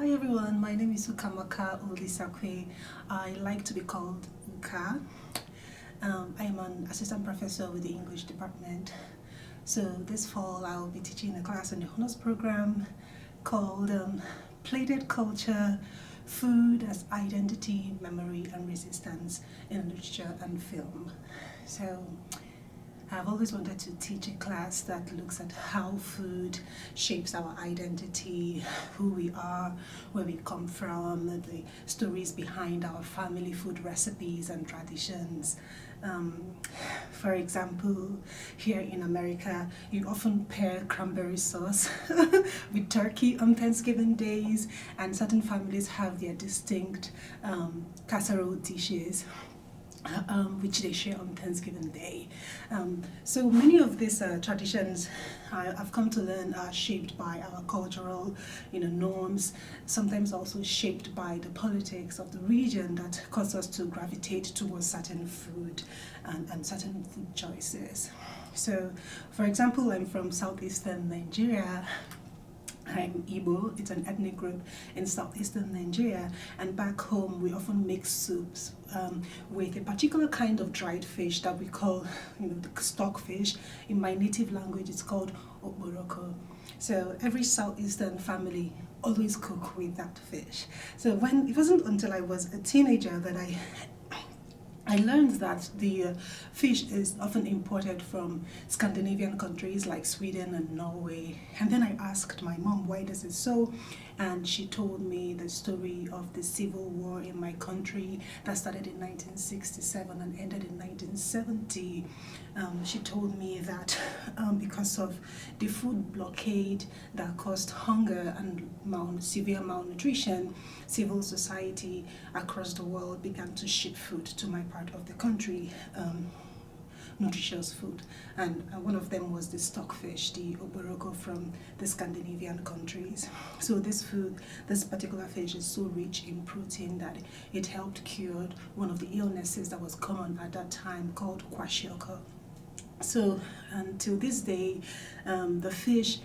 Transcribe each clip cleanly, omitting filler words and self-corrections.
Hi everyone, my name is Ukamaka Olisakwe. I like to be called Uka. I am an assistant professor with the English department. So this fall I will be teaching a class in the honors program called Plated Culture, Food as Identity, Memory and Resistance in Literature and Film. So I've always wanted to teach a class that looks at how food shapes our identity, who we are, where we come from, the stories behind our family food recipes and traditions. For example, here in America, you often pair cranberry sauce with turkey on Thanksgiving days, and certain families have their distinct casserole dishes. Which they share on Thanksgiving Day. So many of these traditions I've come to learn are shaped by our cultural norms, sometimes also shaped by the politics of the region that cause us to gravitate towards certain food and certain food choices. So for example, I'm from southeastern Nigeria. I'm Igbo, it's an ethnic group in southeastern Nigeria, and back home we often make soups with a particular kind of dried fish that we call the stockfish. In my native language it's called okporoko. So every southeastern family always cook with that fish. So it wasn't until I was a teenager that I learned that the fish is often imported from Scandinavian countries like Sweden and Norway. And then I asked my mom, why does it so? And she told me the story of the civil war in my country that started in 1967 and ended in 1970. She told me that because of the food blockade that caused hunger and severe malnutrition, civil society across the world began to ship food to my part of the country, nutritious food, and one of them was the stockfish, the okporoko from the Scandinavian countries. So this particular fish is so rich in protein that it helped cure one of the illnesses that was common at that time called kwashiorkor. So until this day, the fish,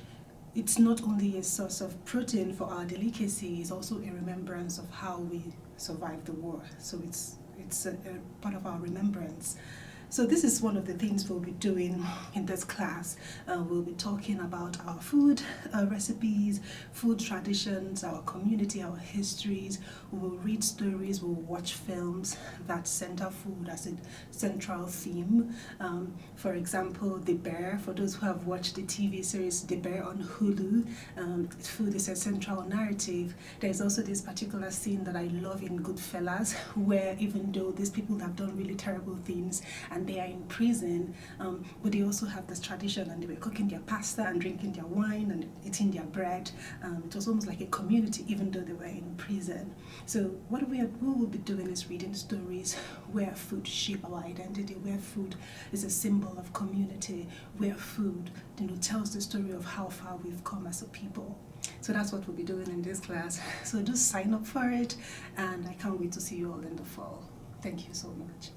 it's not only a source of protein for our delicacy, it's also a remembrance of how we survived the war. So it's a part of our remembrance. So this is one of the things we'll be doing in this class. We'll be talking about our food recipes, food traditions, our community, our histories. We will read stories, we'll watch films that center food as a central theme. For example, The Bear, for those who have watched the TV series The Bear on Hulu, food is a central narrative. There's also this particular scene that I love in Goodfellas, where even though these people have done really terrible things and they are in prison, but they also have this tradition, and they were cooking their pasta and drinking their wine and eating their bread. It was almost like a community even though they were in prison. So what we will be doing is reading stories where food shape our identity, where food is a symbol of community, where food tells the story of how far we've come as a people. So that's what we'll be doing in this class. So just sign up for it, and I can't wait to see you all in the fall. Thank you so much.